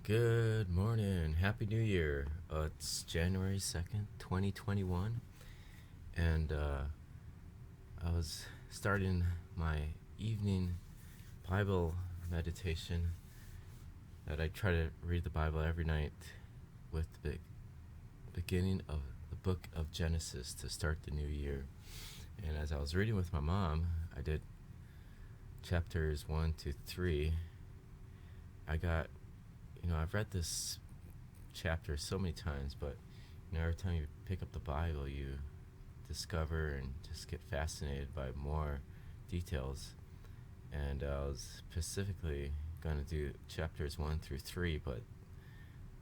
Good morning. Happy New Year. It's January 2nd, 2021. And I was starting my evening Bible meditation that I try to read the Bible every night with the beginning of the book of Genesis to start the new year. And as I was reading with my mom, I did chapters 1 to 3. I've read this chapter so many times, but every time you pick up the Bible, you discover and just get fascinated by more details. And I was specifically going to do chapters 1 through 3, but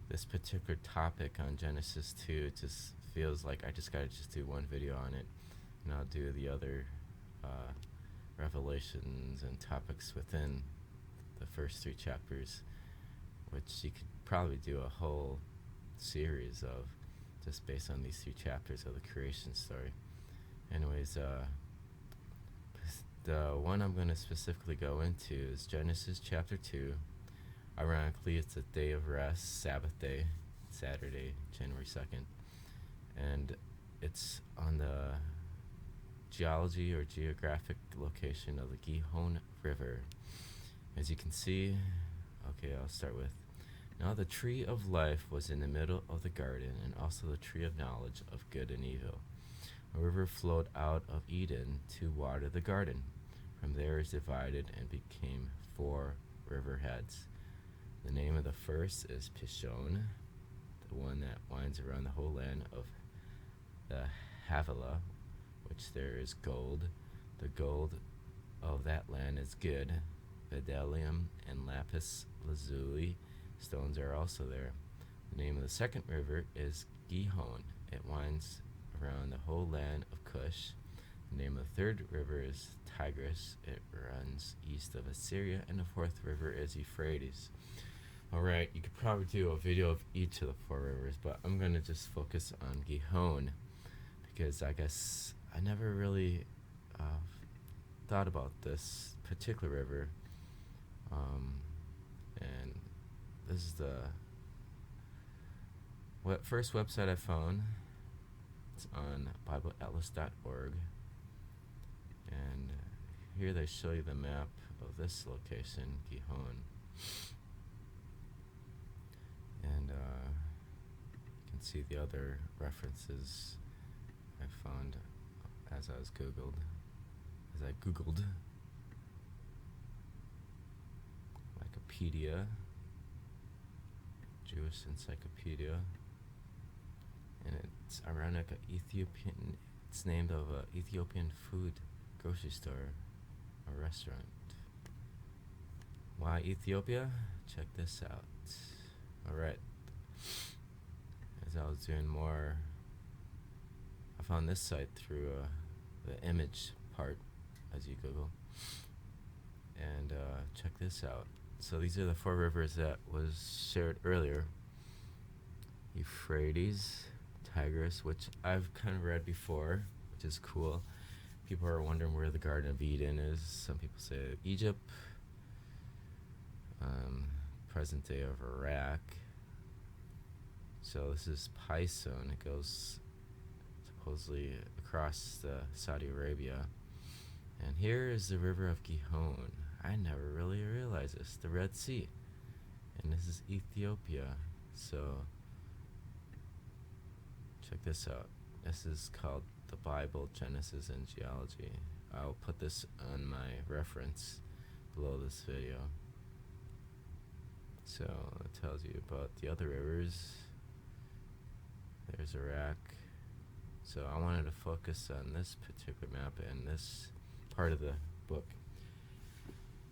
this particular topic on Genesis 2 just feels like I just got to just do one video on it, and I'll do the other revelations and topics within the first 3 chapters, which you could probably do a whole series of just based on these 3 chapters of the creation story. Anyways, the one I'm going to specifically go into is Genesis chapter 2. Ironically, it's a day of rest, Sabbath day, Saturday, January 2nd. And it's on the geology or geographic location of the Gihon River. As you can see, I'll start with, now the tree of life was in the middle of the garden, and also the tree of knowledge of good and evil. A river flowed out of Eden to water the garden. From there it divided and became 4 river heads. The name of the first is Pishon, the one that winds around the whole land of the Havilah, which there is gold. The gold of that land is good. Bdellium and lapis lazuli stones are also there. The name of the second river is Gihon. It winds around the whole land of Cush. The name of the third river is Tigris. It runs east of Assyria. And the fourth river is Euphrates. Alright, you could probably do a video of each of the 4 rivers, but I'm going to just focus on Gihon because I guess I never really thought about this particular river. And this is the first website I found. It's on BibleAtlas.org, and here they show you the map of this location, Gihon. And you can see the other references I found as I Googled. Wikipedia, Jewish Encyclopedia, and it's ironic. It's named of an Ethiopian food grocery store, a restaurant. Why Ethiopia? Check this out. Alright, as I was doing more, I found this site through the image part as you Google, and check this out. So these are the 4 rivers that was shared earlier. Euphrates, Tigris, which I've kind of read before, which is cool. People are wondering where the Garden of Eden is. Some people say Egypt, present day of Iraq. So this is Pishon. It goes supposedly across Saudi Arabia. And here is the river of Gihon. I never really realized this. The Red Sea. And this is Ethiopia. So check this out. This is called the Bible, Genesis, and Geology. I'll put this on my reference below this video. So it tells you about the other rivers. There's Iraq. So I wanted to focus on this particular map and this part of the book.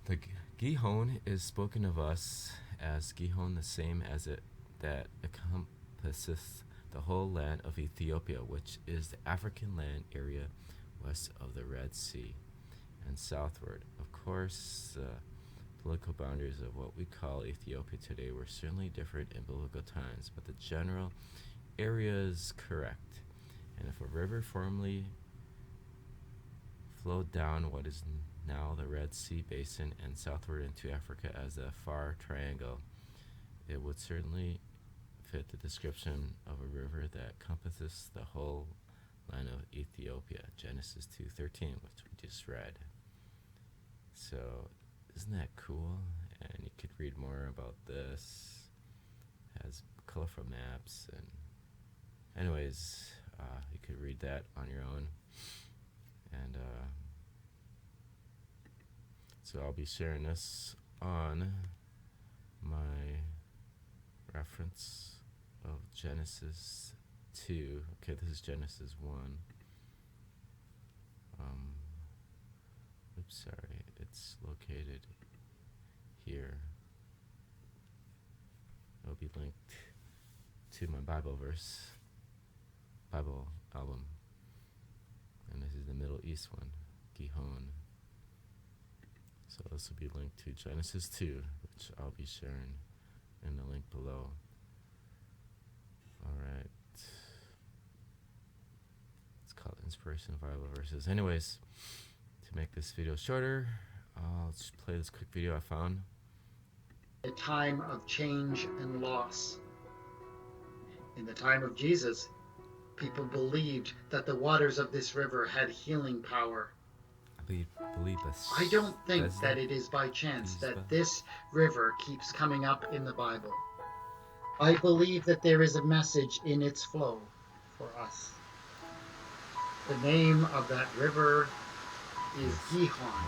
The Gihon is spoken of us as Gihon, the same as it that encompasseth the whole land of Ethiopia, which is the African land area west of the Red Sea and southward. Of course, the political boundaries of what we call Ethiopia today were certainly different in biblical times, but the general area is correct. And if a river formerly flowed down what is now the Red Sea basin and southward into Africa as a far triangle, it would certainly fit the description of a river that compasses the whole land of Ethiopia, Genesis 2:13, which we just read. So, isn't that cool? And you could read more about this. It has colorful maps, and anyways, you could read that on your own. And so I'll be sharing this on my reference of Genesis 2. Okay, this is Genesis 1. Oops, sorry. It's located here. It'll be linked to my Bible album. And this is the Middle East one, Gihon. So this will be linked to Genesis 2, which I'll be sharing in the link below. Alright. It's called Inspiration Bible Verses. Anyways, to make this video shorter, I'll just play this quick video I found. A time of change and loss. In the time of Jesus, people believed that the waters of this river had healing power. I don't think that it is by chance that this river keeps coming up in the Bible. I believe that there is a message in its flow for us. The name of that river is Gihon.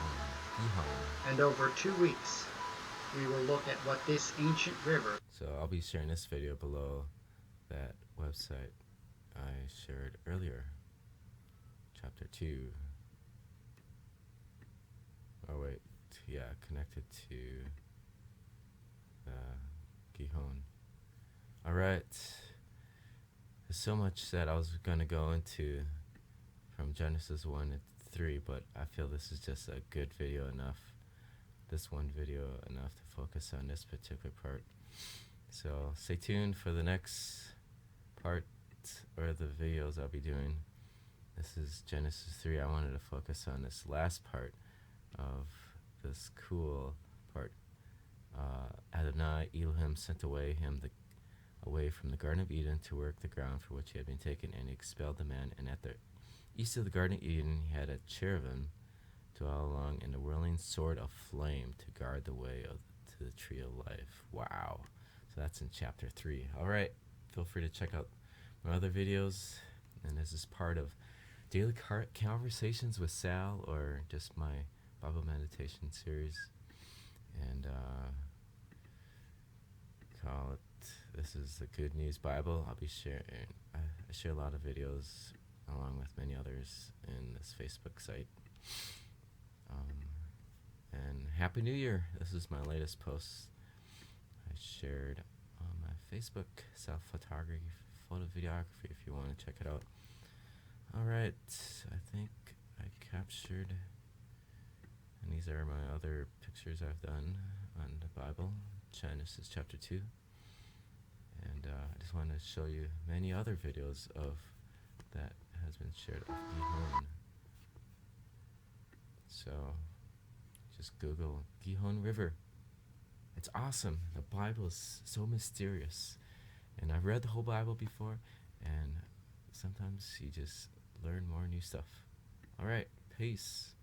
And over 2 weeks, we will look at what this ancient river... So I'll be sharing this video below that website I shared earlier. Chapter 2. Oh wait, yeah, connected to Gihon. Alright, there's so much that I was going to go into from Genesis 1 to 3, but I feel this is just a good video enough. This one video enough to focus on this particular part. So stay tuned for the next part or the videos I'll be doing. This is Genesis 3. I wanted to focus on this last part of this cool part. Adonai Elohim sent away from the Garden of Eden to work the ground for which he had been taken, and he expelled the man. And at the east of the Garden of Eden he had a cherubim dwell along, and a whirling sword of flame to guard the way to the tree of life. Wow. So that's in chapter 3. Alright, feel free to check out my other videos, and this is part of Daily Conversations with Sal, or just my Bible meditation series. And call it, this is the Good News Bible. I'll be sharing, I share a lot of videos along with many others in this Facebook site. And Happy New Year. This is my latest post I shared on my Facebook, self-photography, photo videography, if you want to check it out. Alright, I think I captured, and these are my other pictures I've done on the Bible, Genesis chapter 2. And I just want to show you many other videos of that has been shared of Gihon. So just Google Gihon River. It's awesome. The Bible is so mysterious. And I've read the whole Bible before, and sometimes you just learn more new stuff. Alright, peace.